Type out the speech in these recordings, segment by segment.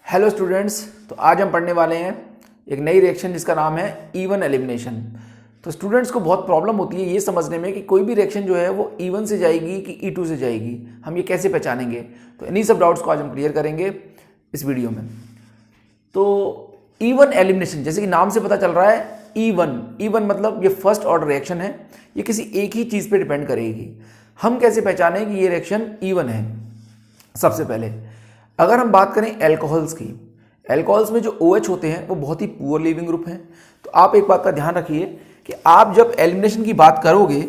Hello students, तो आज हम पढ़ने वाले हैं एक नई रिएक्शन जिसका नाम है इवन एलिमिनेशन। तो स्टूडेंट्स को बहुत प्रॉब्लम होती है ये समझने में कि कोई भी रिएक्शन जो है वो इवन से जाएगी कि E2 से जाएगी, हम ये कैसे पहचानेंगे। तो इन्हीं सब डाउट्स को आज हम क्लियर करेंगे इस वीडियो में। तो इवन एलिमिनेशन, जैसे कि नाम से पता चल रहा है इवन मतलब ये फर्स्ट ऑर्डर रिएक्शन है, ये किसी एक ही चीज़ पे डिपेंड करेगी। हम कैसे पहचानें कि ये रिएक्शन इवन है। सबसे पहले अगर हम बात करें एल्कोहल्स की, एल्कोहल्स में जो OH होते हैं वो बहुत ही पुअर लिविंग ग्रुप हैं। तो आप एक बात का ध्यान रखिए कि आप जब एलिमिनेशन की बात करोगे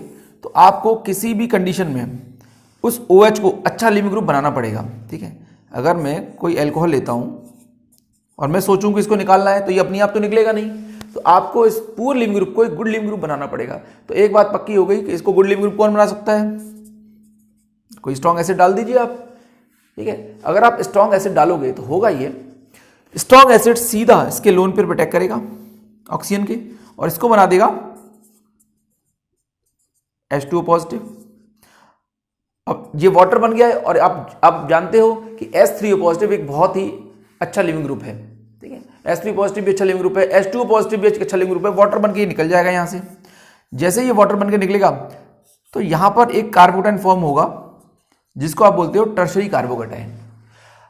तो आपको किसी भी कंडीशन में उस OH को अच्छा लिविंग ग्रुप बनाना पड़ेगा। ठीक है, अगर मैं कोई एल्कोहल लेता हूँ और मैं सोचूं कि इसको निकालना है तो ये अपने आप तो निकलेगा नहीं, तो आपको इस पुअर लिविंग ग्रुप को एक गुड लिविंग ग्रुप बनाना पड़ेगा। तो एक बात पक्की हो गई कि इसको गुड लिविंग ग्रुप कौन बना सकता है, कोई स्ट्रॉन्ग एसिड डाल दीजिए आप। ठीक है, अगर आप स्ट्रॉन्ग एसिड डालोगे तो होगा ये, स्ट्रॉन्ग एसिड सीधा इसके लोन पेयर पर अटैक करेगा ऑक्सीजन के और इसको बना देगा H2O पॉजिटिव। अब ये वाटर बन गया है और आप जानते हो कि H3O पॉजिटिव एक बहुत ही अच्छा लिविंग ग्रुप है। ठीक है, H3 पॉजिटिव भी अच्छा लिविंग ग्रुप है, H2O पॉजिटिव भी अच्छा लिविंग ग्रुप है। वाटर बन के निकल जाएगा यहाँ से। जैसे ये वाटर बन के निकलेगा तो यहाँ पर एक कार्बोकेटाइन फॉर्म होगा जिसको आप बोलते हो टर्शरी कार्बोकेटाइन।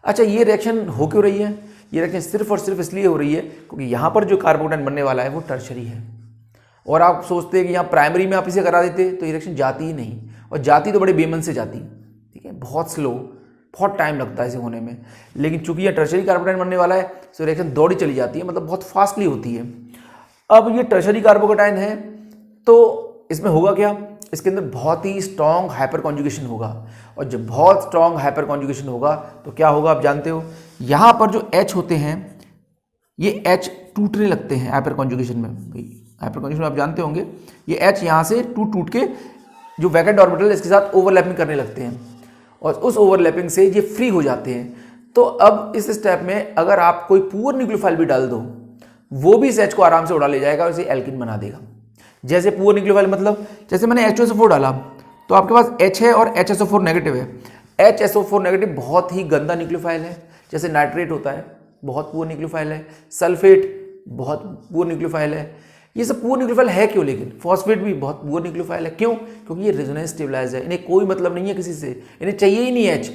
अच्छा, ये रिएक्शन हो क्यों रही है? ये रिएक्शन सिर्फ और सिर्फ इसलिए हो रही है क्योंकि यहाँ पर जो कार्बोकेटाइन बनने वाला है वो टर्शरी है। और आप सोचते हैं कि यहाँ प्राइमरी में आप इसे करा देते तो ये रिएक्शन जाती ही नहीं, और जाती तो बड़े बेमन से जाती। ठीक है, बहुत स्लो, बहुत टाइम लगता है इसे होने में। लेकिन चूंकि यह टर्शरी कार्बोकेटाइन बनने वाला है तो रिएक्शन दौड़ी चली जाती है, मतलब बहुत फास्टली होती है। अब ये टर्शरी कार्बोकेटाइन है तो इसमें होगा क्या, इसके अंदर बहुत ही स्ट्रॉन्ग हाइपर कॉन्जुगेशन होगा, और जब बहुत स्ट्रॉन्ग हाइपर कॉन्जुगेशन होगा तो क्या होगा आप जानते हो, यहाँ पर जो H होते हैं ये H टूटने लगते हैं हाइपर कॉन्जुगेशन में। हाइपर कॉन्जुगेशन आप जानते होंगे, ये H यहाँ से टूट के जो वैकेंट ऑर्बिटल इसके साथ ओवरलैपिंग करने लगते हैं और उस ओवरलैपिंग से ये फ्री हो जाते हैं। तो अब इस स्टेप में अगर आप कोई पुअर न्यूक्लियोफाइल भी डाल दो वो भी इस H को आराम से उड़ा ले जाएगा और इसे एल्किन बना देगा। जैसे पुअर न्यूक्लियोफाइल मतलब जैसे मैंने H2SO4 डाला तो आपके पास H है और HSO4 नेगेटिव है। HSO4 नेगेटिव बहुत ही गंदा न्यूक्लियोफाइल है। जैसे नाइट्रेट होता है बहुत पुअर न्यूक्लियोफाइल है, सल्फेट बहुत पुअर न्यूक्लियोफाइल है। ये सब पुअर न्यूक्लियोफाइल है क्यों? लेकिन फॉस्फेट भी बहुत पुअर न्यूक्लियोफाइल है। क्यों? क्योंकि ये रेजोनेंस स्टेबलाइज है, इन्हें कोई मतलब नहीं है किसी से, इन्हें चाहिए ही नहीं H।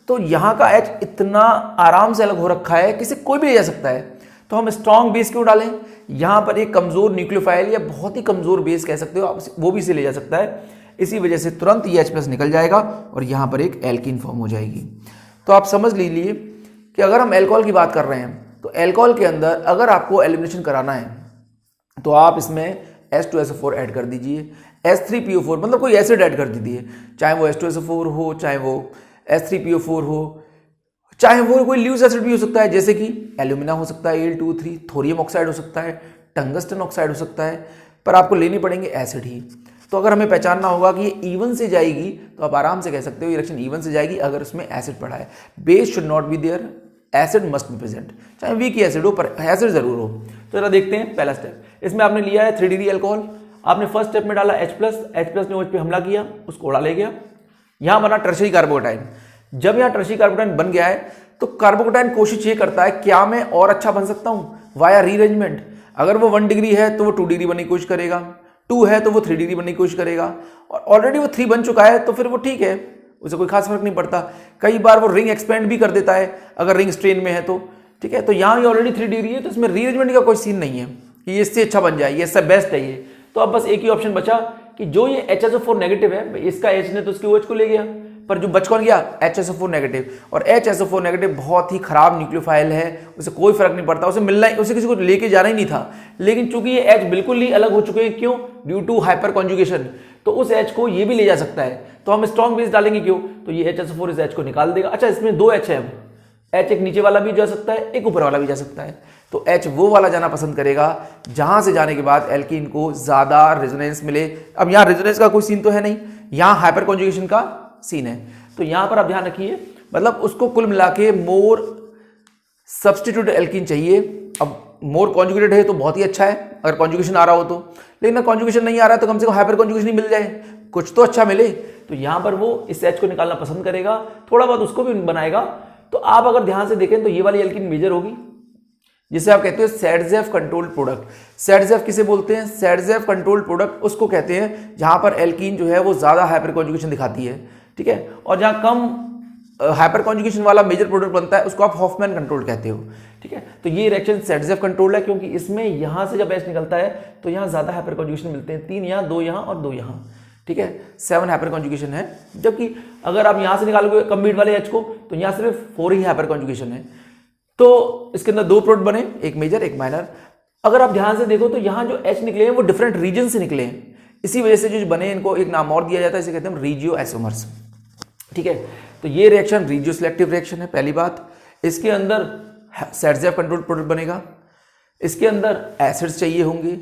तो यहाँ का H इतना आराम से अलग हो रखा है कि इसे कोई भी ले जा सकता है। तो हम स्ट्रॉन्ग बेस क्यों डालें? यहाँ पर एक कमजोर न्यूक्लियोफाइल या बहुत ही कमजोर बेस कह सकते हो आप, वो भी इसे ले जा सकता है। इसी वजह से तुरंत ये H+ निकल जाएगा और यहाँ पर एक एल्कीन फॉर्म हो जाएगी। तो आप समझ लीजिए कि अगर हम एल्कोहल की बात कर रहे हैं तो एल्कोहल के अंदर अगर आपको एलिमिनेशन कराना है तो आप इसमें H2SO4 ऐड कर दीजिए, H3PO4 मतलब कोई एसिड ऐड कर दीजिए, चाहे वो H2SO4 हो, चाहे वो H3PO4 हो, चाहे वो कोई ल्यूस एसिड भी हो सकता है, जैसे कि एल्यूमिना हो सकता है Al2O3, थोरियम ऑक्साइड हो सकता है, टंगस्टन ऑक्साइड हो सकता है, पर आपको लेने पड़ेंगे एसिड ही। तो अगर हमें पहचानना होगा कि ये इवन से जाएगी तो आप आराम से कह सकते हो ये रिएक्शन इवन से जाएगी अगर उसमें एसिड पड़ा है। Base should not be there, acid must be present, चाहे वीक एसिड हो पर एसिड जरूर हो। तो जरा देखते हैं पहला स्टेप। इसमें आपने लिया है 3 डिग्री अल्कोहल, आपने फर्स्ट स्टेप में डाला H+ ने OH पे हमला किया, उसको उड़ा ले गया। यहाँ बना टर्शरी कार्बोकेटाइन। जब यहाँ टर्शरी कार्बोकेटाइन बन गया है तो कार्बोकेटाइन कोशिश ये करता है क्या मैं और अच्छा बन सकता हूँ वाया रीअरेंजमेंट। अगर वो 1 डिग्री है तो वो 2 डिग्री बनने की कोशिश करेगा, 2 है तो वो 3 डिग्री बनने की कोशिश करेगा, और ऑलरेडी वो 3 बन चुका है तो फिर वो ठीक है, उसे कोई खास फर्क नहीं पड़ता। कई बार वो रिंग एक्सपेंड भी कर देता है अगर रिंग स्ट्रेन में है तो। ठीक है, तो यहाँ ये ऑलरेडी 3 डिग्री है तो इसमें रीअरेंजमेंट का कोई सीन नहीं है कि ये इससे अच्छा बन जाए, ये इससे बेस्ट है ये। तो अब बस एक ही ऑप्शन बचा कि जो ये HSO4 नेगेटिव है, इसका H ने तो उसके OH को ले गया, पर जो बच कौन गया? HSO4 negative. और HSO4 नेगेटिव बहुत ही खराब न्यूक्लियोफाइल है, उसे कोई फर्क नहीं पड़ता, उसे मिलना ही, उसे किसी को लेके जाना ही नहीं था। लेकिन चूंकि ये H बिल्कुल ही अलग हो चुके हैं, क्यों? ड्यू टू हाइपर कॉन्जुगेशन, तो उस H को ये भी ले जा सकता है। तो हम स्ट्रॉन्ग बेस डालेंगे क्यों? तो ये HSO4 इस H को निकाल देगा। अच्छा, इसमें 2 H है, H एक नीचे वाला भी जा सकता है, एक ऊपर वाला भी जा सकता है। तो H वो वाला जाना पसंद करेगा जहां से जाने के बाद एल्कीन को ज्यादा रेजोनेंस मिले। अब यहाँ रेजोनेंस का कोई सीन तो है नहीं, यहाँ हाइपर कॉन्जुगेशन का सीन है। तो यहां पर आप ध्यान रखिए, मतलब उसको कुल मिला के मोर सब्सटीट्यूट एल्कीन चाहिए। अब मोर कॉन्जुगेटेड है तो बहुत ही अच्छा है अगर कॉन्जुगेशन आ रहा हो तो, लेकिन अगर कॉन्जुगेशन नहीं आ रहा है तो कम से कम हाइपर कॉन्जुगेशन ही मिल जाए, कुछ तो अच्छा मिले। तो यहां पर वो इस H को निकालना पसंद करेगा, थोड़ा बहुत उसको भी बनाएगा। तो आप अगर ध्यान से देखें तो ये वाली एल्कीन मेजर होगी, जिसे आप कहते हो सैडजेफ कंट्रोल्ड प्रोडक्ट। सैडजेफ किसे बोलते हैं? सैडजेफ कंट्रोल्ड प्रोडक्ट उसको कहते हैं जहां पर एल्कीन जो है वो ज्यादा हाइपर कॉन्जुगेशन दिखाती है, ठीक है, और जहां कम हाइपर कॉन्जुगेशन वाला मेजर प्रोडक्ट बनता है उसको आप हॉफमैन कंट्रोल्ड कहते हो, ठीक है। तो ये रिएक्शन सैडजेफ कंट्रोल्ड है क्योंकि इसमें यहां से जब H निकलता है तो यहां ज्यादा हाइपर कॉन्जुगेशन मिलते हैं, 3 यहां, 2 यहां और 2 यहां, ठीक है, 7 हाइपर कॉन्जुगेशन है। जबकि अगर आप यहां से निकालोगे कम वाले H को तो यहां सिर्फ 4 ही हाइपर कॉन्जुगेशन है। तो इसके अंदर 2 प्रोडक्ट बने, एक मेजर एक माइनर। अगर आप ध्यान से देखो तो यहां जो H निकले हैं वो डिफरेंट रीजन से निकले हैं, इसी वजह से जो बने इनको एक नाम और दिया जाता है, इसे कहते हैं रीजियो आइसोमर्स, ठीक है। तो ये रिएक्शन रीजियो सिलेक्टिव रिएक्शन है, पहली बात। इसके अंदर सैडजेफ कंट्रोल्ड प्रोडक्ट बनेगा, इसके अंदर एसिड्स चाहिए होंगे।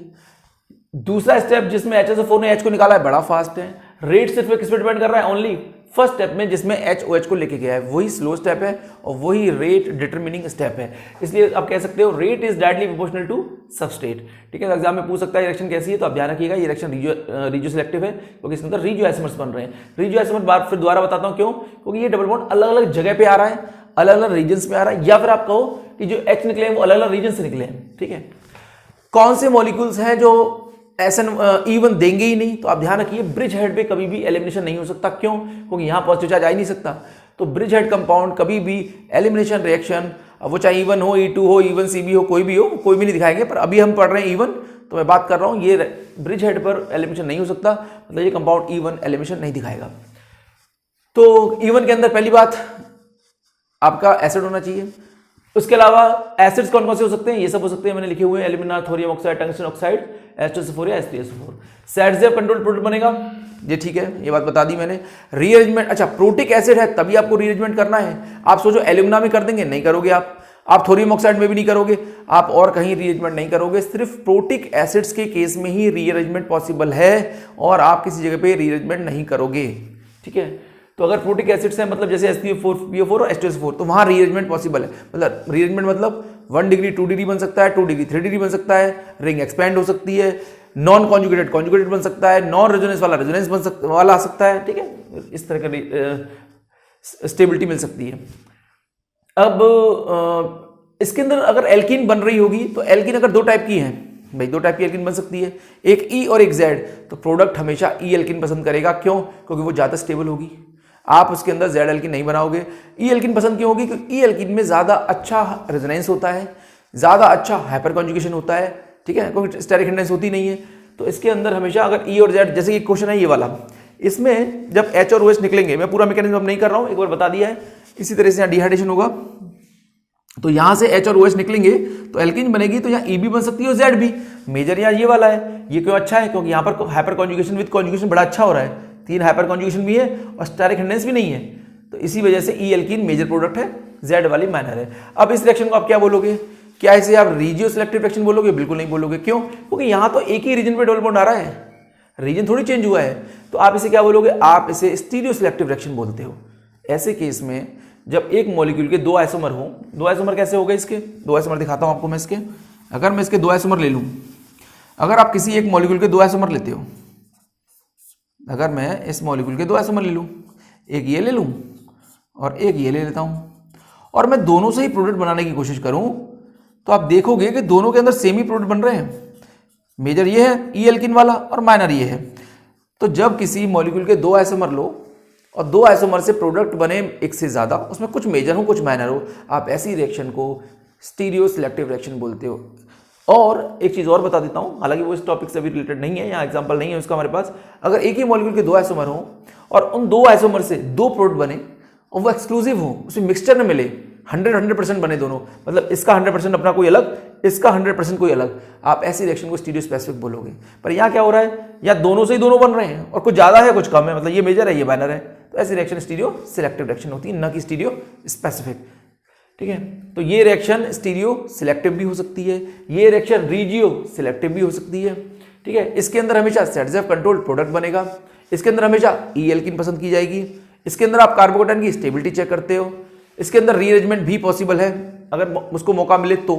दूसरा स्टेप जिसमें HSO4 ने H को निकाला है बड़ा फास्ट है, रेट सिर्फ किस पे डिपेंड कर रहा है? ओनली फर्स्ट स्टेप में जिसमें HOH को लेके गया है, वही स्लो स्टेप है और वही रेट डिटरमिनिंग स्टेप है। इसलिए आप कह सकते हो rate is directly proportional to substrate, ठीक है। एग्जाम में पूछ सकता है रिएक्शन कैसी है, तो आप ध्यान रखिएगा ये रिएक्शन रीजियो सिलेक्टिव है क्योंकि इसके अंदर रीजियो आइसोमर्स बन रहे हैं। रीजियो आइसोमर बार फिर दोबारा बताता हूं क्यों, क्योंकि ये डबल बॉन्ड अलग अलग जगह पे आ रहा है, अलग अलग रीजन में आ रहा है, या फिर आप कहो कि जो H निकले हैं वो अलग अलग रीजन से निकले हैं, ठीक है। कौन से मॉलिक्यूल्स हैं जो SN E1 देंगे ही नहीं? तो आप ध्यान रखिए ब्रिज हेड पे कभी भी एलिमिनेशन नहीं हो सकता, क्यों? क्योंकि यहां पॉजिटिव चार्ज आ ही नहीं सकता। तो ब्रिज हेड कंपाउंड कभी भी एलिमिनेशन रिएक्शन, वो चाहे E1 हो, E2 हो, E1 CB हो, कोई भी हो, कोई भी नहीं दिखाएंगे। पर अभी हम पढ़ रहे हैं E1, तो मैं बात कर रहा हूं ये ब्रिज हेड पर एलिमिनेशन नहीं हो सकता, मतलब ये कंपाउंड E1 एलिमिनेशन नहीं दिखाएगा। तो E1 के अंदर पहली बात आपका एसिड होना चाहिए। उसके अलावा एसिड्स कौन कौन से हो सकते हैं? ये सब हो सकते हैं, मैंने लिखे हुए हैं, alumina, thorium oxide, tungsten oxide, H2SO4 या H3SO4। सैडजेफ कंट्रोल प्रोडक्ट बनेगा, ये ठीक है, ये बात बता दी मैंने। रीअरेंजमेंट, अच्छा प्रोटिक एसिड है तभी आपको रीअरेंजमेंट करना है। आप सोचो एल्यूमिना में कर देंगे, नहीं करोगे आप थोरियम ऑक्साइड में भी नहीं करोगे, आप और कहीं रीअरेंजमेंट नहीं करोगे। सिर्फ प्रोटिक एसिड्स के केस में ही रीअरेंजमेंट पॉसिबल है और आप किसी जगह पे रीअरेंजमेंट नहीं करोगे, ठीक है। तो अगर प्रोटिक एसिड्स हैं, मतलब जैसे Sp4, PO4 और H2SO4, तो वहां रीअरेंजमेंट पॉसिबल है। मतलब रीअरेंजमेंट मतलब 1 डिग्री 2 डिग्री बन सकता है, 2 डिग्री 3 डिग्री बन सकता है, रिंग एक्सपैंड हो सकती है, नॉन कॉन्जुगेटेड कॉन्जुगेटेड बन सकता है, नॉन रेजोनेंस वाला रेजोनेंस वाला आ सकता है, ठीक है। इस तरह का स्टेबिलिटी मिल सकती है। अब इसके अंदर अगर एल्कीन बन रही होगी तो एल्कीन अगर 2 टाइप की है भाई, 2 टाइप की एल्कीन बन सकती है, एक E और एक Z, तो प्रोडक्ट हमेशा E एल्कीन पसंद करेगा, क्यों? क्योंकि वो ज्यादा स्टेबल होगी। आप उसके अंदर Z एल्कीन नहीं बनाओगे। E एल्कीन पसंद क्यों होगी? क्योंकि E एल्कीन में ज्यादा अच्छा रेजोनेंस होता है, ज्यादा अच्छा हाइपर कॉन्जुगेशन होता है, ठीक है, क्योंकि स्टेरिक हिंड्रेंस होती नहीं है। तो इसके अंदर हमेशा अगर E और Z, जैसे ये क्वेश्चन है ये वाला, इसमें जब H और OH निकलेंगे, मैं पूरा मैकेनिज्म अब नहीं कर रहा हूं, एक बार बता दिया है। इसी तरह से यहाँ डिहाइड्रेशन होगा तो यहां से H और OH निकलेंगे तो एल्कीन बनेगी, तो यहाँ E भी बन सकती है और Z भी। मेजर यहाँ ये वाला है, ये क्यों अच्छा है? क्योंकि यहाँ पर हाइपर कॉन्जुगेशन विद कॉन्जुगेशन बड़ा अच्छा हो रहा है, 3 हाइपर कॉन्जुगेशन भी है और स्टेरिक हिंड्रेंस भी नहीं है, तो इसी वजह से E एल्कीन मेजर प्रोडक्ट है, Z वाली माइनर है। अब इस रिएक्शन को आप क्या बोलोगे? क्या इसे आप रीजियो सिलेक्टिव रिएक्शन बोलोगे? बिल्कुल नहीं बोलोगे, क्यों? क्योंकि यहां तो एक ही रीजन पे डबल बॉन्ड आ रहा है, रीजन थोड़ी चेंज हुआ है। तो आप इसे क्या बोलोगे? आप इसे स्टीरियो सिलेक्टिव रिएक्शन बोलते हो। ऐसे केस में जब एक मॉलिक्यूल के 2 आइसोमर हो, 2 आइसोमर कैसे हो गए इसके? 2 आइसोमर दिखाता हूं आपको मैं इसके। अगर मैं इसके 2 आइसोमर ले लूं, अगर आप किसी एक मॉलिक्यूल के 2 आइसोमर लेते हो, अगर मैं इस मॉलिक्यूल के 2 आइसोमर ले लूं, एक ये ले लूं और एक ये ले लेता हूं, और मैं दोनों से ही प्रोडक्ट बनाने की कोशिश करूं, तो आप देखोगे कि दोनों के अंदर सेम ही प्रोडक्ट बन रहे हैं। मेजर ये है E एल्कीन वाला और माइनर ये है। तो जब किसी मॉलिक्यूल के 2 आइसोमर लो और 2 आइसोमर से प्रोडक्ट बने एक से ज्यादा, उसमें कुछ मेजर हो कुछ माइनर हो, आप ऐसी रिएक्शन को स्टीरियो सिलेक्टिव रिएक्शन बोलते हो। और एक चीज और बता देता हूं, हालांकि वो इस टॉपिक से भी रिलेटेड नहीं है, यहाँ एग्जांपल नहीं है उसका हमारे पास। अगर एक ही मॉलिक्यूल के 2 आइसोमर हो और उन 2 आइसोमर से 2 प्रोडक्ट बने और वो एक्सक्लूसिव हो, उसमें मिक्सचर न मिले, 100% बने दोनों, मतलब इसका 100% अपना कोई अलग, इसका 100% कोई अलग, आप ऐसी रिएक्शन को स्टीरियो स्पेसिफिक बोलोगे। पर यहाँ क्या हो रहा है? या दोनों से ही दोनों बन रहे हैं और कुछ ज्यादा है कुछ कम है, मतलब ये मेजर है ये माइनर है, तो ऐसी रिएक्शन स्टीरियो सिलेक्टिव रिएक्शन होती है, न कि स्टीरियो स्पेसिफिक, ठीक है। तो ये रिएक्शन स्टीरियो सिलेक्टिव भी हो सकती है, ये रिएक्शन रीजियो सिलेक्टिव भी हो सकती है, ठीक है। इसके अंदर हमेशा सैडजेफ कंट्रोल्ड प्रोडक्ट बनेगा, इसके अंदर हमेशा E एल्कीन पसंद की जाएगी, इसके अंदर आप कार्बोकेटाइन की स्टेबिलिटी चेक करते हो, इसके अंदर रीअरेंजमेंट भी पॉसिबल है अगर उसको मौका मिले तो।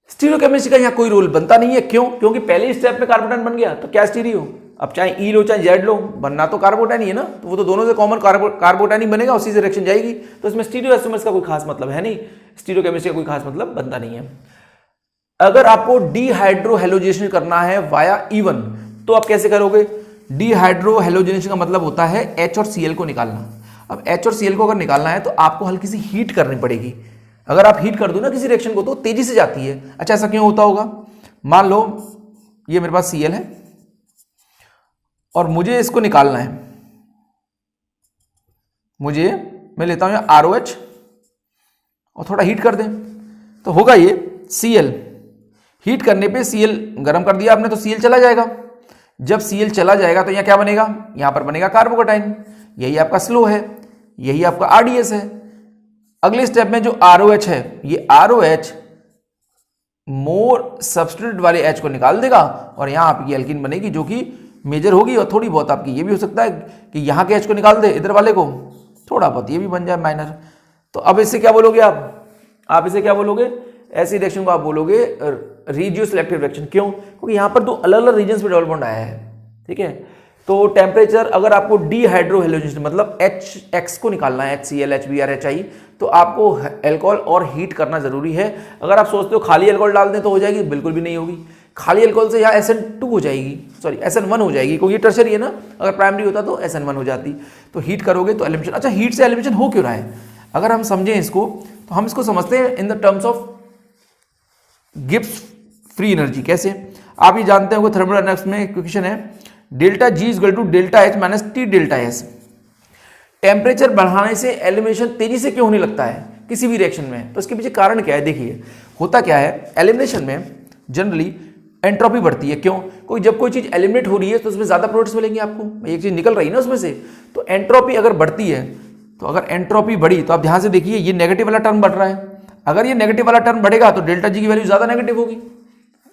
स्टीरियोकेमिस्ट्री का यहाँ कोई रोल बनता नहीं है, क्यों? क्योंकि पहले स्टेप में कार्बोकेटाइन बन गया तो क्या स्टीरियो, अब चाहे ई लो चाहे जेड लो, बनना तो कार्बोटाइन ही है ना, तो वो तो दोनों से कॉमन कार्बोटाइन ही बनेगा, उसी से रिएक्शन जाएगी। तो इसमें स्टीरियोइसोमर्स का कोई खास मतलब है नहीं, स्टीरियोकेमिस्ट्री का कोई खास मतलब बनता नहीं है। अगर आपको डीहाइड्रोहेलोजेनेशन करना है वाया E1 तो आप कैसे करोगे? डीहाइड्रोहेलोजेनेशन का मतलब होता है H और Cl को निकालना। अब H और Cl को अगर निकालना है तो आपको हल्की सी हीट करनी पड़ेगी। अगर आप हीट कर दो ना किसी रिएक्शन को तो तेजी से जाती है। अच्छा, ऐसा क्यों होता होगा? मान लो ये मेरे पास Cl है और मुझे इसको निकालना है, मैं लेता हूं ROH और थोड़ा हीट कर दें तो होगा ये Cl। हीट करने पे Cl गर्म कर दिया आपने तो Cl चला जाएगा। जब Cl चला जाएगा तो यहां क्या बनेगा? यहां पर बनेगा कार्बोकेटाइन। यही आपका स्लो है, यही आपका RDS है। अगले स्टेप में जो ROH है, ये ROH मोर सब्स्टिट्यूट वाले H को निकाल देगा और यहां आपकी एल्कीन बनेगी जो कि मेजर होगी। और थोड़ी बहुत आपकी ये भी हो सकता है कि यहां के H को निकाल दे, इधर वाले को, थोड़ा बहुत ये भी बन जाए माइनर। तो अब इससे क्या बोलोगे आप इसे क्या बोलोगे? ऐसी रिएक्शन को आप बोलोगे रिजियो सिलेक्टिव रिएक्शन। क्यों? क्योंकि यहां पर दो अलग अलग रीजन्स पे डबल बॉन्ड आया है। ठीक है, तो टेम्परेचर अगर आपको डीहाइड्रोहेलोजेनेशन मतलब HX को निकालना है, HCl HBr HI, तो आपको अल्कोहल और हीट करना जरूरी है। अगर आप सोचते हो खाली अल्कोहल डाल दें तो हो जाएगी, बिल्कुल भी नहीं होगी। खाली अल्कोहल से यहाँ SN2 हो जाएगी, सॉरी SN1 हो जाएगी, क्योंकि ये टर्शरी है ना। अगर प्राइमरी होता तो SN1 हो जाती। तो हीट करोगे तो एलिमिनेशन। अच्छा, हीट से एलिमिनेशन हो क्यों रहा है? अगर हम समझें इसको तो हम इसको समझते हैं in the terms of Gibbs free energy. कैसे? आप ये जानते हो थर्मोडायनामिक्स में इक्वेशन है delta G is equal to delta H minus T delta S। Temperature बढ़ाने से एलिमिनेशन तेजी से क्यों होने लगता है किसी भी रिएक्शन में? तो इसके पीछे कारण क्या है? देखिए, होता क्या है, एलिमिनेशन में जनरली एंट्रोपी बढ़ती है। क्यों? जब कोई चीज एलिमिनेट हो रही है तो उसमें ज्यादा प्रोडक्ट्स मिलेंगे आपको, एक चीज निकल रही है ना उसमें से। तो एंट्रोपी अगर बढ़ती है, तो अगर एंट्रोपी बढ़ी तो आप ध्यान से देखिए ये नेगेटिव वाला टर्म बढ़ रहा है। अगर ये नेगेटिव वाला टर्म बढ़ेगा तो डेल्टा G की वैल्यू ज्यादा नेगेटिव होगी,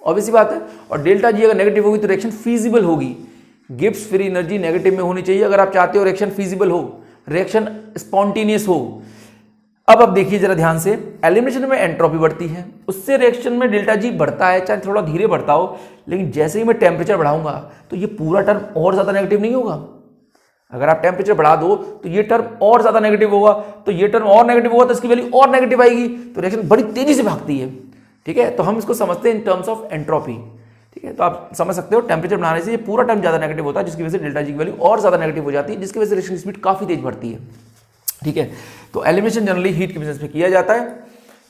ऑब्वियस सी बात है। और डेल्टा G अगर नेगेटिव होगी तो रिएक्शन फीजिबल होगी। गिब्स फ्री एनर्जी नेगेटिव में होनी चाहिए अगर आप चाहते हो रिएक्शन फीजिबल हो, रिएक्शन स्पॉन्टेनियस हो। अब देखिए जरा ध्यान से, एलिमिनेशन में एंट्रोपी बढ़ती है, उससे रिएक्शन में डेल्टा G बढ़ता है, चाहे थोड़ा धीरे बढ़ता हो। लेकिन जैसे ही मैं टेम्परेचर बढ़ाऊंगा तो ये पूरा टर्म और ज्यादा नेगेटिव नहीं होगा। अगर आप टेम्परेचर बढ़ा दो तो ये टर्म और ज्यादा नेगेटिव होगा, तो ये टर्म और नेगेटिव होगा तो इसकी वैल्यू और नेगेटिव आएगी, तो रिएक्शन बड़ी तेजी से भागती है। ठीक है, तो हम इसको समझते हैं इन टर्म्स ऑफ एंट्रोपी। ठीक है, तो आप समझ सकते हो टेम्परेचर बढ़ाने से ये पूरा टर्म ज्यादा नेगेटिव होता है, जिसकी वजह से डेल्टा G की वैल्यू और ज्यादा नेगेटिव हो जाती है, जिसकी वजह से रिएक्शन स्पीड काफी तेज बढ़ती है। ठीक है, तो एलिमिनेशन जनरली हीट के बेसिस पे किया जाता है।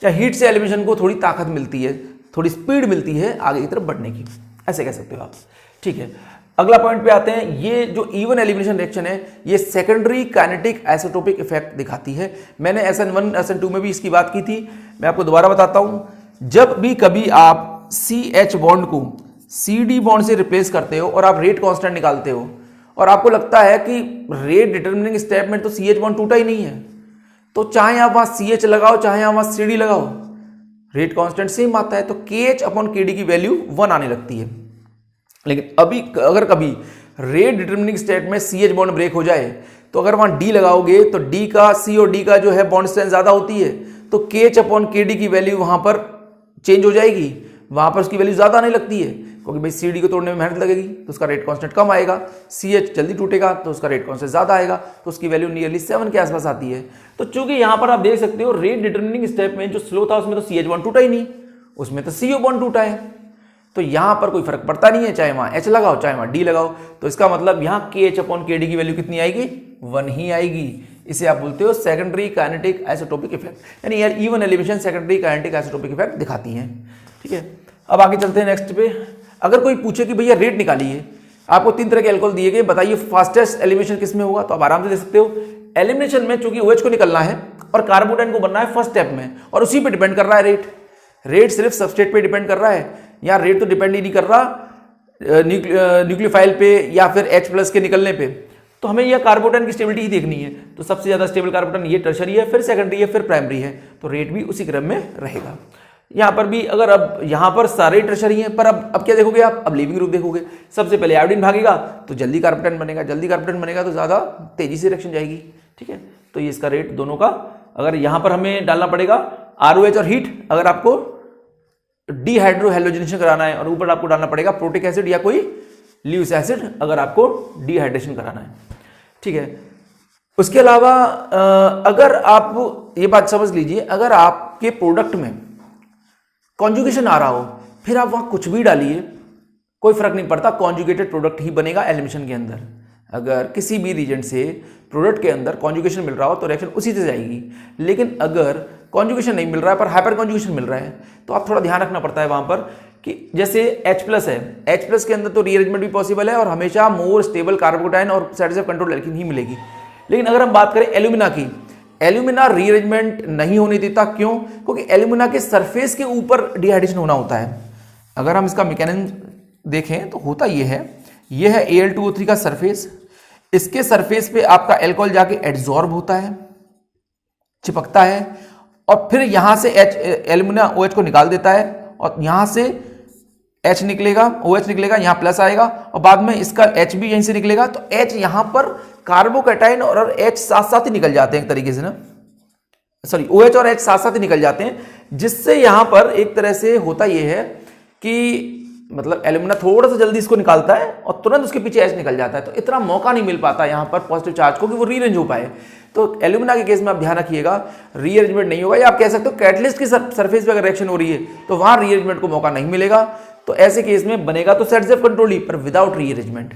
चाहे हीट से एलिमिनेशन को थोड़ी ताकत मिलती है, थोड़ी स्पीड मिलती है आगे की तरफ बढ़ने की, ऐसे कह सकते हो आप। ठीक है, अगला पॉइंट पे आते हैं। ये जो इवन एलिमिनेशन रिएक्शन है ये सेकेंडरी काइनेटिक आइसोटोपिक इफेक्ट दिखाती है। मैंने SN1 SN2 में भी इसकी बात की थी, मैं आपको दोबारा बताता हूं। जब भी कभी आप CH बॉन्ड को CD बॉन्ड से रिप्लेस करते हो और आप रेट कांस्टेंट निकालते हो और आपको लगता है कि रेट डिटरमिनिंग स्टेप में तो CH बॉन्ड टूटा ही नहीं है, तो चाहे आप वहां CH लगाओ चाहे आप वहां CD लगाओ, रेट कांस्टेंट सेम आता है। तो KH अपॉन KD की वैल्यू 1 आने लगती है। लेकिन अभी अगर कभी रेट डिटरमिनिंग स्टेट में CH बॉन्ड ब्रेक हो जाए तो अगर वहां D लगाओगे तो D का C और D का जो है बॉन्ड स्ट्रेंथ ज्यादा होती है, तो KH अपॉन KD की वैल्यू वहां पर चेंज हो जाएगी, वहां पर उसकी वैल्यू ज्यादा आने लगती है, क्योंकि भाई CD को तोड़ने में मेहनत लगेगी तो उसका रेट कांस्टेंट कम आएगा, CH जल्दी टूटेगा तो उसका रेट कांस्टेंट ज्यादा आएगा, तो उसकी वैल्यू नियरली 7 के आसपास आती है। तो चूंकि यहां पर आप देख सकते हो रेट डिटरमिनिंग स्टेप में जो स्लो था उसमें तो CH बॉन्ड टूटा ही नहीं, उसमें तो CO बॉन्ड टूटा है, तो यहां पर कोई फर्क पड़ता नहीं है, चाहे वहां H लगाओ चाहे वहां D लगाओ। तो इसका मतलब यहां KH अपॉन KD की वैल्यू कितनी आएगी? 1 ही आएगी। इसे आप बोलते हो सेकेंडरी काइनेटिक आइसोटोपिक इफेक्ट, यानी यार even elimination secondary kinetic isotopic effect दिखाती है। ठीक है, अब आगे चलते हैं नेक्स्ट पे। अगर कोई पूछे कि भैया रेट निकालिए, आपको 3 तरह के अल्कोहल दिए गए, बताइए फास्टेस्ट एलिमिनेशन किस में होगा, तो आप आराम से दे सकते हो। एलिमिनेशन में चूंकि OH को निकलना है और कार्बोटाइन को बनना है फर्स्ट स्टेप में, और उसी पे डिपेंड कर रहा है रेट सिर्फ सबस्ट्रेट पे डिपेंड कर रहा है। यहाँ रेट तो डिपेंड ही नहीं कर रहा न्यूक्लियोफाइल पे या फिर H+ के निकलने पे, तो हमें यह कार्बोटाइन की स्टेबिलिटी ही देखनी है। तो सबसे ज्यादा स्टेबल कार्बोटाइन ये टर्शरी है, फिर सेकेंडरी है, फिर प्राइमरी है, तो रेट भी उसी क्रम में रहेगा। यहाँ पर भी अगर अब यहाँ पर सारे टर्शरी हैं, पर अब क्या देखोगे आप? अब लीविंग ग्रुप देखोगे। सबसे पहले आयोडीन भागेगा तो जल्दी कार्बोटाइन बनेगा, जल्दी कार्बोटाइन बनेगा तो ज्यादा तेजी से रिएक्शन जाएगी। ठीक है, तो ये इसका रेट दोनों का, अगर यहाँ पर हमें डालना पड़ेगा ROH और हीट, अगर आपको डीहाइड्रोहेलोजेनेशन कराना है, और ऊपर आपको डालना पड़ेगा प्रोटिक एसिड या कोई ल्यूइस एसिड, अगर आपको डिहाइड्रेशन कराना है। ठीक है, उसके अलावा अगर आप ये बात समझ लीजिए, अगर आपके प्रोडक्ट में कॉन्जुगेशन आ रहा हो, फिर आप वहां कुछ भी डालिए, कोई फर्क नहीं पड़ता, कॉन्जुगेटेड प्रोडक्ट ही बनेगा एलिमिनेशन के अंदर। अगर किसी भी रीजेंट से प्रोडक्ट के अंदर कॉन्जुगेशन मिल रहा हो तो रिएक्शन उसी से जाएगी। लेकिन अगर कॉन्जुगेशन नहीं मिल रहा है पर हाइपर कॉन्जुगेशन मिल रहा है, तो आप थोड़ा ध्यान रखना पड़ता है वहां पर कि जैसे H+ है, H+ के अंदर तो रीअरेंजमेंट भी पॉसिबल है और हमेशा मोर स्टेबल कार्बोकेटाइन और साइड ऑफ कंट्रोल एल्कीन ही मिलेगी। लेकिन अगर हम बात करें एल्यूमिना की, एल्यूमिना रीअरेंजमेंट नहीं होने देता। क्यों? क्योंकि एल्यूमिना के सरफेस के ऊपर डिहाइड्रेशन होना होता है। अगर हम इसका मैकेनिज्म देखें तो होता यह है Al2O3 का सरफेस, इसके सरफेस पे आपका एल्कोहल जाके एड्सॉर्ब होता है, चिपकता है, और फिर यहां से एल्यूमिना OH को निकाल देता है और यहां से H निकलेगा, OH निकलेगा, यहां प्लस आएगा और बाद में इसका H भी यहीं से निकलेगा। तो H यहां पर कार्बोकैटाइन और H साथ साथ ही निकल जाते हैं एक तरीके से ना, सॉरी OH और H साथ साथ ही निकल जाते हैं, जिससे यहां पर एक तरह से होता यह है कि मतलब एल्यूमिना थोड़ा सा जल्दी इसको निकालता है और तुरंत उसके पीछे H निकल जाता है। तो इतना मौका नहीं मिल पाता यहां पर पॉजिटिव चार्ज को कि वो रीअरेंज हो पाए। तो एल्यूमिना के केस में आप ध्यान रखिएगा, रीअरेंजमेंट नहीं होगा, या आप कह सकते हो कैटलिस्ट की सरफेस पे अगर रिएक्शन हो रही है तो वहां रीअरेंजमेंट को मौका नहीं मिलेगा। तो ऐसे केस में बनेगा तो सेट कंट्रोल ही, पर विदाउट रीअरेंजमेंट।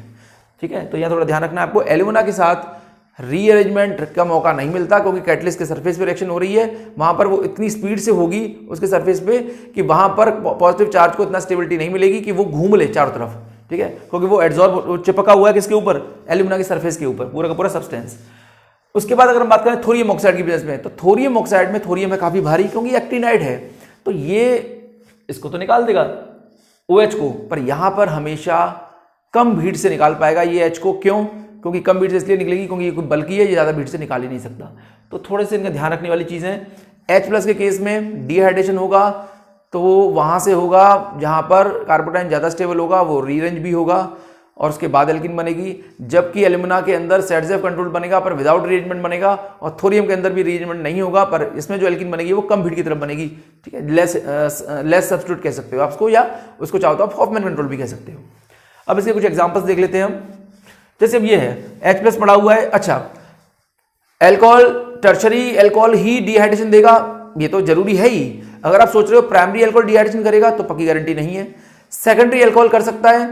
ठीक है, तो यहां थोड़ा ध्यान रखना है आपको, एल्यूमिना के साथ रीअरेंजमेंट का मौका नहीं मिलता क्योंकि कैटलिस्ट के सरफेस पे रिएक्शन हो रही है, वहां पर वो इतनी स्पीड से होगी उसके सरफेस पे कि वहां पर पॉजिटिव चार्ज को इतना स्टेबिलिटी नहीं मिलेगी कि वो घूम ले चारों तरफ। ठीक है, क्योंकि वो एड्सॉर्ब चिपका हुआ है किसके ऊपर, एल्यूमिना के सरफेस के ऊपर, पूरा का पूरा सब्सटेंस। उसके बाद अगर हम बात करें थोरियम ऑक्साइड की प्रेजेंस में, तो थोरियम ऑक्साइड में थोरियम है काफी भारी क्योंकि एक्टिनाइड है, तो ये इसको तो निकाल देगा OH को, पर यहां पर हमेशा कम भीड़ से निकाल पाएगा ये H को। क्यों? क्योंकि कम भीड़ से इसलिए निकलेगी क्योंकि ये कोई बल्कि है, ये ज्यादा भीड़ से निकाल ही नहीं सकता। तो थोड़े से इनका ध्यान रखने वाली चीजें, H+ के केस में डिहाइड्रेशन होगा तो वहां से होगा जहां पर कार्बोटाइन ज्यादा स्टेबल होगा, वो रीअरेंज भी होगा और उसके बाद एल्कीन बनेगी। जबकि एल्यूमिना के अंदर सेट कंट्रोल बनेगा पर विदाउट रीअरेंजमेंट बनेगा, और थोरियम के अंदर भी रीअरेंजमेंट नहीं होगा, पर इसमें जो एल्कीन बनेगी वो कम भीड़ की तरफ बनेगी। ठीक है, लेस सब्स्टिट्यूट कह सकते हो आप उसको, या उसको चाहो तो आप हॉफमैन कंट्रोल भी कह सकते हो। अब इसके कुछ एग्जांपल्स देख लेते हैं हम। जैसे अब ये है H+ पड़ा हुआ है, अच्छा एल्कोहल, टर्शरी एल्कोहल ही डिहाइड्रेशन देगा, ये तो जरूरी है ही। अगर आप सोच रहे हो प्राइमरी एल्कोहल डिहाइड्रेशन करेगा तो पक्की गारंटी नहीं है। सेकेंडरी एल्कोहल कर सकता है,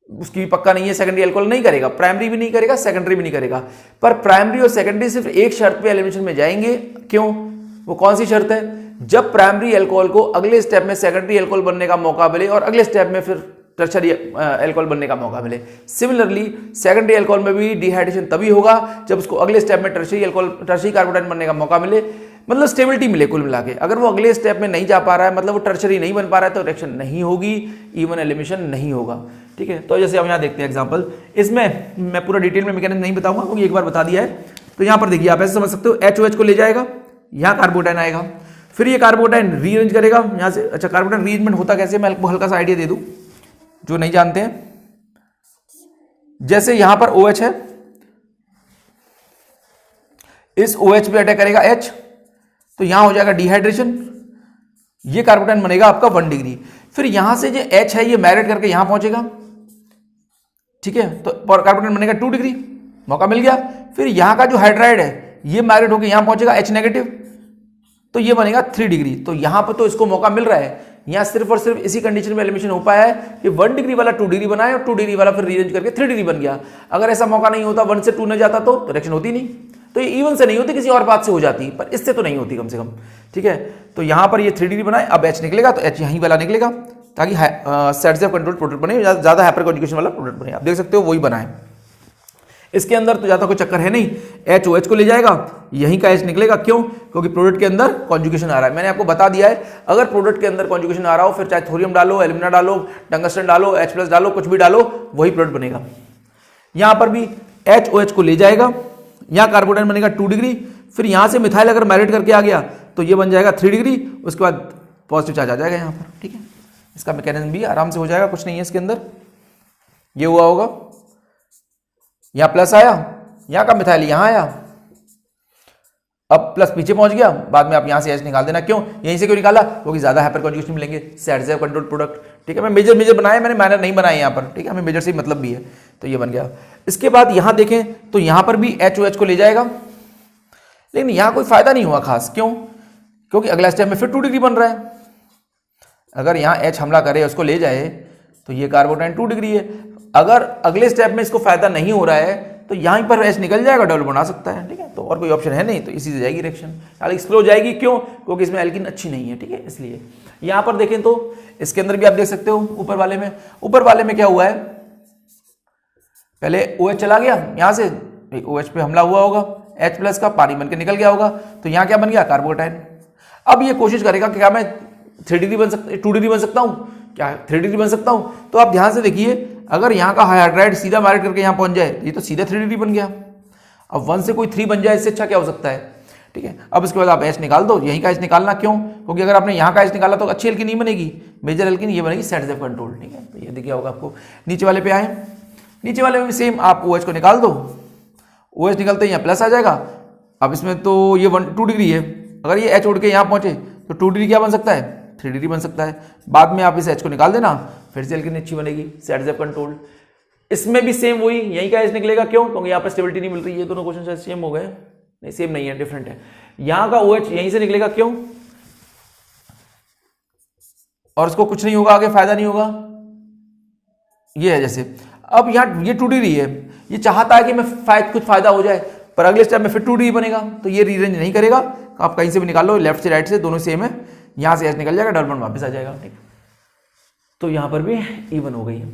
उसकी भी पक्का नहीं है, सेकेंडरी एल्कोहल नहीं करेगा, प्राइमरी भी नहीं करेगा, सेकेंडरी भी नहीं करेगा। पर प्राइमरी और सेकेंडरी सिर्फ एक शर्त पे एलिमिनेशन में जाएंगे। क्यों? वो कौन सी शर्त है? जब प्राइमरी एल्कोहल को अगले स्टेप में सेकेंडरी एल्कोहल बनने का मौका मिले और अगले स्टेप में फिर टर्शरी एल्कोहल बनने का मौका मिले। सिमिलरली सेकेंडरी एल्कोहल में भी डिहाइड्रेशन तभी होगा जब उसको अगले स्टेप में टर्शरी कार्बोटाइन बनने का मौका मिले, मतलब स्टेबिलिटी मिले कुल मिला के। अगर वो अगले स्टेप में नहीं जा पा रहा है, मतलब वो टर्शरी नहीं बन पा रहा है, तो रिएक्शन नहीं होगी, इवन एलिमिनेशन नहीं होगा। ठीक है, तो जैसे हम यहाँ देखते हैं एग्जांपल, इसमें मैं पूरा डिटेल में मैकेनिज्म नहीं बताऊंगा क्योंकि एक बार बता दिया है। तो यहाँ पर देखिए आप ऐसे समझ सकते हो, HOH को ले जाएगा, यहाँ कार्बोटाइन आएगा, फिर ये कार्बोटाइन रीअरेंज करेगा यहाँ से। अच्छा, कार्बोटाइन रीअरेंजमेंट होता कैसे, मैं आपको हल्का सा आइडिया दे दूं जो नहीं जानते हैं। जैसे यहां पर OH है, इस OH पे अटैक करेगा H, तो यहां हो जाएगा डिहाइड्रेशन, ये कार्बोटाइन बनेगा आपका 1 डिग्री। फिर यहां से जो H है ये माइग्रेट करके यहां पहुंचेगा। ठीक है, तो कार्बोटाइन बनेगा 2 डिग्री, मौका मिल गया। फिर यहां का जो हाइड्राइड है ये माइग्रेट होकर यहां पहुंचेगा H नेगेटिव, तो ये बनेगा 3 डिग्री। तो यहां पर तो इसको मौका मिल रहा है, यहां सिर्फ और सिर्फ इसी कंडीशन में एलिमिनेशन हो पाया है कि 1 डिग्री वाला 2 डिग्री बनाए और 2 डिग्री वाला फिर रीअरेंज करके 3 डिग्री बन गया। अगर ऐसा मौका नहीं होता, 1 से 2 न जाता तो रिएक्शन होती नहीं। तो ये इवन से नहीं होती, किसी और बात से हो जाती, पर इससे तो नहीं होती कम से कम। ठीक है, तो यहां पर ये 3 डिग्री बनाए, अब H निकलेगा तो H यहीं वाला निकलेगा ताकि सेट कंट्रोल प्रोडक्ट बने, ज्यादा हाइपर कॉन्जुगेशन वाला प्रोडक्ट बने। आप देख सकते हो वही बनाए। इसके अंदर तो ज्यादा कोई चक्कर है नहीं, HOH को ले जाएगा, यहीं का H निकलेगा। क्यों? क्योंकि प्रोडक्ट के अंदर कॉन्जुगेशन आ रहा है। मैंने आपको बता दिया है, अगर प्रोडक्ट के अंदर कॉन्जुगेशन आ रहा हो, फिर चाहे थोरियम डालो, एल्यूमिना डालो, टंगस्टन डालो, H+ डालो, कुछ भी डालो, वही प्रोडक्ट बनेगा। यहां पर भी HOH को ले जाएगा, यहां कार्बोटाइन बनेगा 2 डिग्री, फिर यहां से मिथाइल अगर माइग्रेट करके आ गया तो ये बन जाएगा 3 डिग्री, उसके बाद पॉजिटिव चार्ज आ जाएगा यहां पर। ठीक है, इसका मैकेनिज्म भी आराम से हो जाएगा, कुछ नहीं है इसके अंदर। ये हुआ होगा, यहां प्लस आया, यहां का मिथाइल यहां आया, अब प्लस पीछे पहुंच गया, बाद में आप यहां से H निकाल देना। क्यों यहीं से क्यों निकाला? क्योंकि ज्यादा हाइपर कॉन्जुगेशन मिलेंगे, सेट कंट्रोल प्रोडक्ट। ठीक है, मैं मेजर बनाया, मैंने माइनर नहीं बनाया यहाँ पर। ठीक है, हमें मेजर से ही मतलब भी है, तो ये बन गया। इसके बाद यहां देखें तो यहां पर भी HOH को ले जाएगा, लेकिन यहां कोई फायदा नहीं हुआ खास। क्यों? क्योंकि अगला स्टेप में फिर 2 डिग्री बन रहा है। अगर यहाँ H हमला करे, उसको ले जाए, तो ये कार्बोटाइन 2 डिग्री है। अगर अगले स्टेप में इसको फायदा नहीं हो रहा है तो यहीं पर H निकल जाएगा, डबल बॉन्ड आ सकता है। ठीक है, तो और कोई ऑप्शन है नहीं, तो इसी से जाएगी रिएक्शन। हालांकि स्लो जाएगी, क्यों? क्योंकि इसमें एल्कीन अच्छी नहीं है। ठीक है, इसलिए यहां पर देखें तो इसके अंदर भी आप देख सकते हो, ऊपर वाले में क्या हुआ है, पहले OH चला गया, यहां से OH पे हमला हुआ होगा, H प्लस का पानी बनकर निकल गया होगा, तो यहां क्या बन गया? कार्बोटाइन। अब ये कोशिश करेगा कि क्या मैं 3 डिग्री बन सकता, 2 डिग्री बन सकता हूं क्या, 3 डिग्री बन सकता हूं? तो आप ध्यान से देखिए, अगर यहाँ का हाइड्राइड सीधा माइग्रेट करके यहाँ पहुंच जाए, ये तो सीधा 3 डिग्री बन गया। अब 1 से कोई 3 बन जाए, इससे अच्छा क्या हो सकता है? ठीक है, अब इसके बाद आप H निकाल दो, यहीं का H निकालना। क्यों? क्योंकि अगर आपने यहाँ का H निकाला तो अच्छी एल्कीन नहीं बनेगी, मेजर एल्कीन ये बनेगी सेट कंट्रोल। ठीक है, तो ये दिख गया होगा आपको। नीचे वाले पे आए, नीचे वाले में भी सेम, आप OH को निकाल दो, OH निकलते यहाँ प्लस आ जाएगा। अब इसमें तो ये 2 डिग्री है, अगर ये H उड़ के यहाँ पहुंचे तो 2 डिग्री क्या बन सकता है? 3 डिग्री बन सकता है। बाद में आप इस H को निकाल देना, फिर से एल्कीन अच्छी बनेगी, सेट कंट्रोल। इसमें भी सेम वही, यहीं का H निकलेगा। क्यों? क्योंकि यहाँ पर स्टेबिलिटी नहीं मिल रही है। दोनों क्वेश्चन सेम हो गए, नहीं सेम नहीं है, डिफरेंट है। यहाँ का OH यहीं से निकलेगा। क्यों? और उसको कुछ नहीं होगा, आगे फायदा नहीं होगा, ये है जैसे। अब यहाँ ये 2 डिग्री है, ये चाहता है कि मैं कुछ फायदा हो जाए, पर अगले स्टेप में फिर 2 डिग्री बनेगा, तो ये रीअरेंज नहीं करेगा। आप कहीं से भी निकाल लो, लेफ्ट से राइट से, दोनों सेम है। यहां से H निकल जाएगा, डबल बॉन्ड वापस आ जाएगा। ठीक, तो यहां पर भी इवन हो गई है।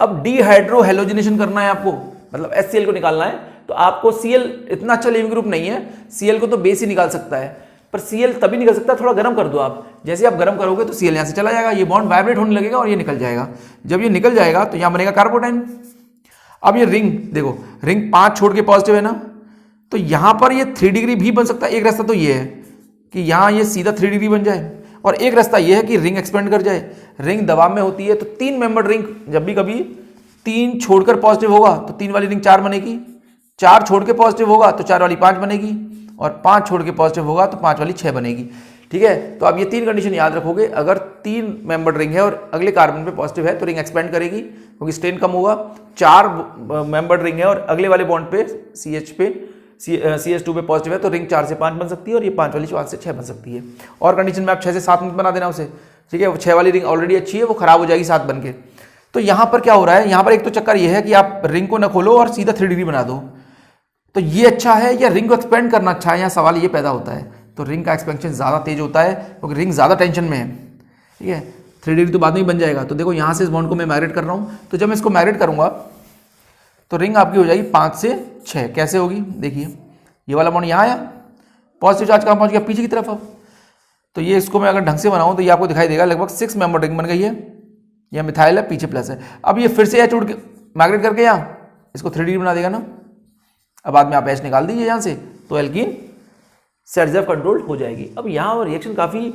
अब डिहाइड्रो हेलोजिनेशन करना है आपको, मतलब HCl को निकालना है। तो आपको Cl इतना अच्छा लिविंग ग्रुप नहीं है, Cl को तो बेस ही निकाल सकता है, पर Cl तभी निकल सकता है, थोड़ा गर्म कर दो आप। जैसे आप गर्म करोगे तो Cl यहां से चला जाएगा, ये बॉन्ड वाइब्रेट होने लगेगा और ये निकल जाएगा। जब ये निकल जाएगा तो यहां बनेगा कार्बोटाइन। अब ये रिंग देखो, रिंग 5 छोड़ के पॉजिटिव है ना, तो यहां पर ये 3 डिग्री भी बन सकता है। एक रास्ता तो ये है कि यहां ये सीधा 3 डिग्री बन जाए, और एक रास्ता ये है कि रिंग एक्सपेंड कर जाए। रिंग दबाव में होती है, तो 3 मेंबर रिंग, जब भी कभी 3 छोड़कर पॉजिटिव होगा तो 3 वाली रिंग 4 बनेगी, 4 छोड़ के पॉजिटिव होगा तो 4 वाली 5 बनेगी, और 5 छोड़ के पॉजिटिव होगा तो 5 वाली 6 बनेगी। ठीक है, तो आप ये 3 कंडीशन याद रखोगे। अगर 3 मेंबर रिंग है और अगले कार्बन पे पॉजिटिव है तो रिंग एक्सपेंड करेगी, क्योंकि स्ट्रेन कम होगा। 4 मेंबर रिंग है और अगले वाले बॉन्ड पे CH2 पे पॉजिटिव है, तो रिंग 4 से 5 बन सकती है, और ये 5 वाली 4 से 6 बन सकती है। और कंडीशन में आप 6 से 7 मत बना देना उसे। ठीक है, वो 6 वाली रिंग ऑलरेडी अच्छी है, वो खराब हो जाएगी 7 बन के। तो यहां पर क्या हो रहा है, यहां पर एक तो चक्कर ये है कि आप रिंग को न खोलो और सीधा 3 डिग्री बना दो, तो ये अच्छा है या रिंग को एक्सपेंड करना अच्छा है? यहाँ सवाल ये पैदा होता है। तो रिंग का एक्सपेंशन ज़्यादा तेज होता है, क्योंकि रिंग ज़्यादा टेंशन में है। ठीक है, 3 डिग्री तो बाद में ही बन जाएगा। तो देखो यहाँ से इस बॉन्ड को मैं मैग्नेट कर रहा हूँ, तो जब मैं इसको मैग्नेट करूँगा तो रिंग आपकी हो जाएगी 5 से 6। कैसे होगी? देखिए, ये वाला बॉन्ड यहाँ आया, पॉजिटिव चार्ज कहाँ पहुँच गया? पीछे की तरफ। अब तो ये इसको मैं अगर ढंग से बनाऊँ तो ये आपको दिखाई देगा, लगभग 6 मेंबर रिंग बन गई है। यह मिथाइल है, पीछे प्लस है। अब ये फिर से H उड़ के मैग्नेट करके यहाँ इसको 3 डिग्री बना देगा ना। अब बाद में आप H निकाल दीजिए यहाँ से, तो एल्कीन सेट कंट्रोल हो जाएगी। अब यहाँ रिएक्शन काफ़ी,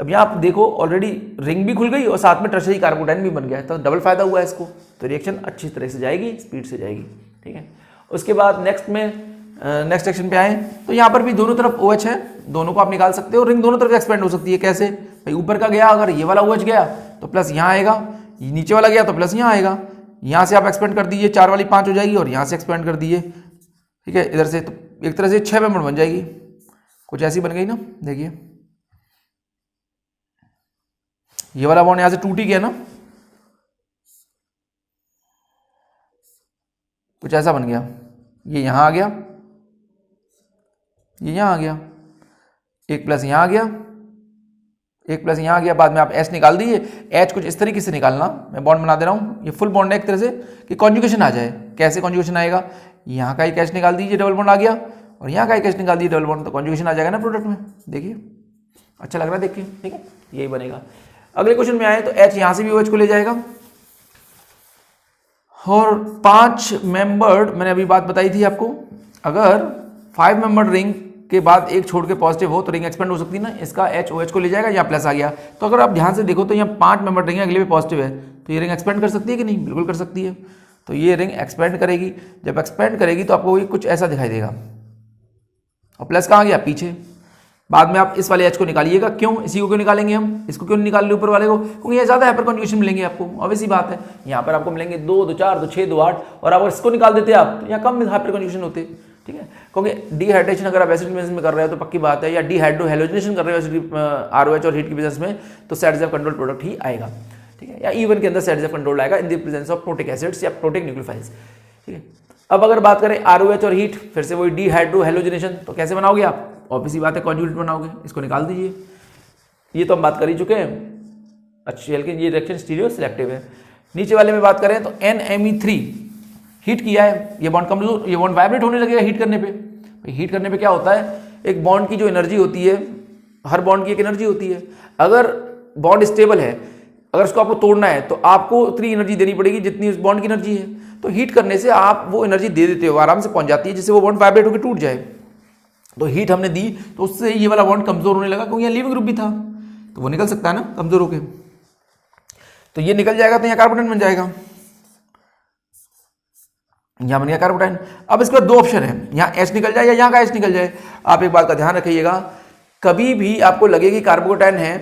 अब यहाँ आप देखो ऑलरेडी रिंग भी खुल गई और साथ में टर्शरी कार्बोटाइन भी बन गया है, तो डबल फायदा हुआ है इसको। तो रिएक्शन अच्छी तरह से जाएगी, स्पीड से जाएगी। ठीक है, उसके बाद नेक्स्ट सेक्शन पे आए तो यहाँ पर भी दोनों तरफ OH है, दोनों को आप निकाल सकते हो। रिंग दोनों तरफ एक्सपेंड हो सकती है। कैसे भाई? ऊपर का गया, अगर ये वाला OH गया तो प्लस यहाँ आएगा, नीचे वाला गया तो प्लस यहाँ आएगा। यहाँ से आप एक्सपेंड कर दीजिए, 4 वाली 5 हो जाएगी, और यहाँ से एक्सपेंड कर दीजिए। ठीक है, इधर से तो एक तरह से 6 मेंबर बन जाएगी, कुछ ऐसी बन गई ना। देखिए ये वाला बॉन्ड यहाँ से टूट ही गया ना, कुछ ऐसा बन गया। ये यहाँ आ गया, ये यहाँ आ गया, एक प्लस यहाँ आ गया, एक प्लस यहाँ आ गया। बाद में आप H निकाल दीजिए। H कुछ इस तरीके से निकालना, मैं बॉन्ड बना दे रहा हूँ। ये फुल बॉन्ड है एक तरह से कि कॉन्जुगेशन आ जाए। कैसे कॉन्जुगेशन आएगा? यहाँ का एक H निकाल दीजिए, डबल बॉन्ड आ गया, और यहाँ का एक H निकाल दीजिए, डबल बॉन्ड, तो कॉन्जुगेशन आ जाएगा ना प्रोडक्ट में। देखिए अच्छा लग रहा है, देखिए। ठीक है, यही बनेगा। अगले क्वेश्चन में आए तो H यहाँ से भी OH को ले जाएगा, और 5 मेंबर्ड, मैंने अभी बात बताई थी आपको, अगर 5 मेंबर्ड रिंग के बाद एक छोड़ के पॉजिटिव हो तो रिंग एक्सपेंड हो सकती है ना। इसका H OH को ले जाएगा, यहाँ प्लस आ गया। तो अगर आप ध्यान से देखो तो यहाँ 5 मेंबर्ड रिंग है, अगले भी पॉजिटिव है, तो ये रिंग एक्सपेंड कर सकती है कि नहीं? बिल्कुल कर सकती है। तो ये रिंग एक्सपेंड करेगी। जब एक्सपेंड करेगी तो आपको ये कुछ ऐसा दिखाई देगा। और प्लस कहाँ गया, पीछे। बाद में आप इस वाले H को निकालिएगा, क्यों, इसी को क्यों निकालेंगे हम, इसको क्यों नहीं निकाल रहे ऊपर वाले को, क्योंकि ये ज़्यादा हाइपर कॉन्जुगेशन मिलेंगे आपको, ऑब्वियस सी बात है। यहाँ पर आपको मिलेंगे 2, 2, 4, 2, 6, 2, 8, और अगर इसको निकाल देते आप तो यहाँ कम हाइपर कॉन्जुगेशन होते, ठीक है। क्योंकि डिहाइड्रेशन अगर आप एसिड के बिजनेस में कर रहे हो तो पक्की बात है, या डिहाइड्रो हेलोजिनेशन कर रहे हो ROH और हीट के बिजनेस में, तो सेट्स ऑफ कंट्रोल प्रोडक्ट ही आएगा, ठीक है, या इवन के अंदर सेट्स ऑफ कंट्रोल आएगा in the presence of protic acids या प्रोटिक न्यूक्लियोफाइल्स, ठीक है। अब अगर बात करें ROH और हीट, फिर से वही डिहाइड्रो हेलोजिनेशन, तो कैसे बनाओगे आप, ऑब्वियसली बात है कॉन्जुगेट बनाओगे, इसको निकाल दीजिए। ये तो हम बात कर ही चुके हैं, अच्छी हल्की ये रिएक्शन स्टीरियो सिलेक्टिव है। नीचे वाले में बात करें तो NMe3 हीट किया है, ये बॉन्ड कमजोर, ये बॉन्ड वाइब्रेट होने लगेगा हीट करने पे। हीट करने पे क्या होता है, एक बॉन्ड की जो एनर्जी होती है, हर बॉन्ड की एक एनर्जी होती है। अगर बॉन्ड स्टेबल है, अगर उसको आपको तोड़ना है तो आपको उतनी एनर्जी देनी पड़ेगी जितनी उस बॉन्ड की एनर्जी है। तो हीट करने से आप वो एनर्जी दे देते हो, आराम से पहुंच जाती है, जिससे वो बॉन्ड वाइब्रेट होकर टूट जाए। तो हीट हमने दी तो उससे ये वाला बॉन्ड कमजोर होने लगा, क्योंकि यहाँ लिविंग ग्रुप भी था, तो वो निकल सकता है ना कमजोर होके। तो ये निकल जाएगा तो यहाँ कार्बोटाइन बन जाएगा, यहाँ बन गया कार्बोटाइन। अब इसके बाद दो ऑप्शन है, यहाँ H निकल जाए या यहाँ का H निकल जाए। आप एक बात का ध्यान रखिएगा, कभी भी आपको लगे कि कार्बोटाइन है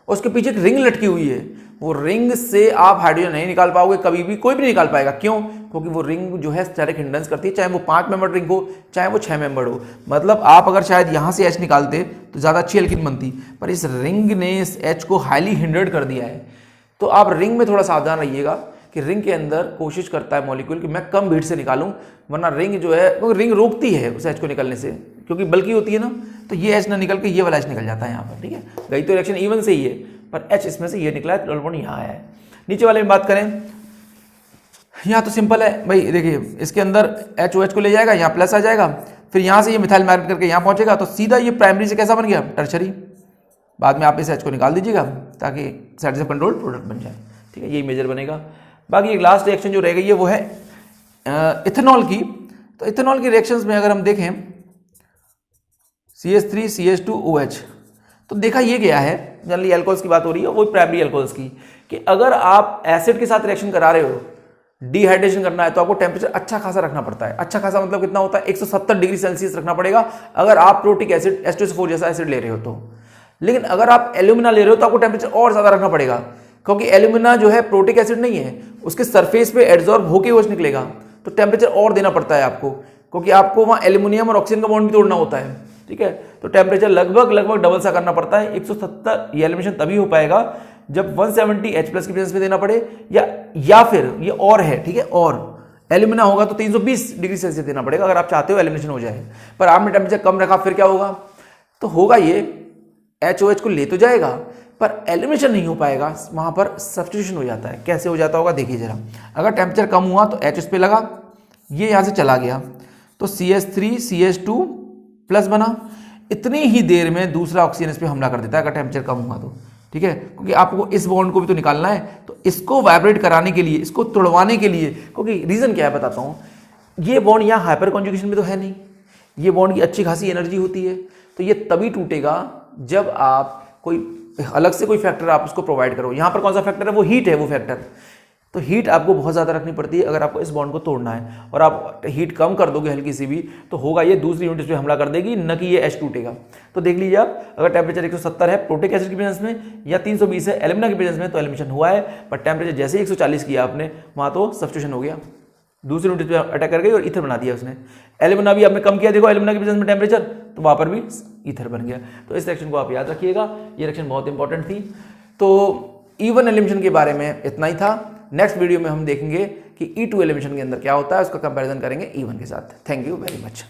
और उसके पीछे एक रिंग लटकी हुई है, वो रिंग से आप हाइड्रोजन नहीं निकाल पाओगे, कभी भी कोई भी नहीं निकाल पाएगा। क्यों, क्योंकि वो रिंग जो है स्टेरिक हिंड्रेंस करती है, चाहे वो 5 मेंबर रिंग हो चाहे वो 6 मेंबर हो। मतलब आप अगर शायद यहाँ से H निकालते तो ज़्यादा अच्छी एल्कीन बनती, पर इस रिंग ने इस H को हाईली हिंडर्ड कर दिया है। तो आप रिंग में थोड़ा सावधान रहिएगा कि रिंग के अंदर कोशिश करता है मॉलिक्यूल कि मैं कम भीड़ से निकालूं, वरना रिंग जो है, क्योंकि रिंग रोकती है उस H को निकलने से, क्योंकि बल्कि होती है ना, तो ये H ना निकल के ये वाला H निकल जाता है यहाँ पर, ठीक है। गई तो रिएक्शन इवन से ही है, पर H इसमें से ये निकला है, डबल बॉन्ड यहाँ आया है। नीचे वाले में बात करें, यहाँ तो सिंपल है भाई, देखिए इसके अंदर HOH को ले जाएगा, यहाँ प्लस आ जाएगा, फिर यहाँ से ये मिथाइल मैरिनेट करके यहाँ पहुँचेगा, तो सीधा ये प्राइमरी से कैसा बन गया, टर्शरी। बाद में आप इस H को निकाल दीजिएगा ताकि साइड से कंट्रोल प्रोडक्ट बन जाए, ठीक है, यही मेजर बनेगा। बाकी एक लास्ट रिएक्शन जो रह गई है वो है इथेनॉल की। तो इथेनॉल की रिएक्शंस में अगर हम देखें CH3 CH2OH, तो देखा ये गया है, जनरली एल्कोहल्स की बात हो रही है, वो प्राइमरी एल्कोहल्स की, कि अगर आप एसिड के साथ रिएक्शन करा रहे हो, डिहाइड्रेशन करना है, तो आपको टेम्परेचर अच्छा खासा रखना पड़ता है। अच्छा खासा मतलब कितना होता है, 170 डिग्री सेल्सियस रखना पड़ेगा अगर आप प्रोटिक एसिड H2SO4 जैसा एसिड ले रहे हो तो। लेकिन अगर आप एल्यूमिना ले रहे हो तो आपको टेम्परेचर और ज्यादा रखना पड़ेगा, क्योंकि एल्यूमिना जो है प्रोटिक एसिड नहीं है, उसके सरफेस पे एड्सॉर्ब होके वो निकलेगा, तो टेम्परेचर और देना पड़ता है आपको, क्योंकि आपको वहाँ एल्यूमिनियम और ऑक्सीजन का बॉन्ड भी तोड़ना होता है, ठीक है। तो टेम्परेचर लगभग डबल सा करना पड़ता है। 170 ये एलिमिनेशन तभी हो पाएगा जब 170 H+ की प्रेजेंस में देना पड़े, या फिर ये और है, ठीक है, और एल्यूमिना होगा तो 320 डिग्री सेल्सियस देना पड़ेगा अगर आप चाहते हो एलिमिनेशन हो जाए। पर आपने टेम्परेचर कम रखा, फिर क्या होगा, तो होगा ये HOH को ले तो जाएगा पर एलिमिनेशन नहीं हो पाएगा, वहां पर सब्स्टिट्यूशन हो जाता है। कैसे हो जाता होगा देखिए जरा, अगर टेम्परेचर कम हुआ तो H उस पे लगा, ये यहां से चला गया, तो CH3 CH2+ बना, इतनी ही देर में दूसरा ऑक्सीजन इस पे हमला कर देता है अगर टेम्परेचर कम हुआ तो, ठीक है, क्योंकि आपको इस बॉन्ड को भी तो निकालना है, तो इसको वाइब्रेट कराने के लिए, इसको तोड़वाने के लिए, क्योंकि रीजन क्या है बताता हूं, ये बॉन्ड यहाँ हाइपर कॉन्जुगेशन में तो है नहीं, ये बॉन्ड की अच्छी खासी एनर्जी होती है, तो ये तभी टूटेगा जब आप कोई अलग से कोई फैक्टर आप उसको प्रोवाइड करो। यहाँ पर कौन सा फैक्टर है, वो हीट है, वो फैक्टर। तो हीट आपको बहुत ज़्यादा रखनी पड़ती है अगर आपको इस बॉन्ड को तोड़ना है, और आप हीट कम कर दोगे हल्की सी भी तो होगा ये दूसरी यूनिट पे हमला कर देगी, न कि ये H टूटेगा। तो देख लीजिए आप, अगर टेम्परेचर 170 है प्रोटिक एसिड की प्रेजेंस में, या 320 है एल्यूमिना की प्रेजेंस में, तो एलिमिनेशन हुआ है। पर टेम्परेचर जैसे ही 140 किया आपने, वहाँ तो सब्स्टिट्यूशन हो गया, दूसरी यूनिट पे अटैक कर गई और ईथर बना दिया उसने। एल्यूमिना भी आपने कम किया, देखो एल्यूमिना की प्रेजेंस में टेम्परेचर, तो वहाँ पर भी ईथर बन गया। तो इस रिएक्शन को आप याद रखिएगा, ये रिएक्शन बहुत इंपॉर्टेंट थी। तो इवन एलिमिनेशन के बारे में इतना ही था। नेक्स्ट वीडियो में हम देखेंगे कि E2 एलिमिनेशन के अंदर क्या होता है, उसका कंपैरिजन करेंगे E1 के साथ। Thank you very much.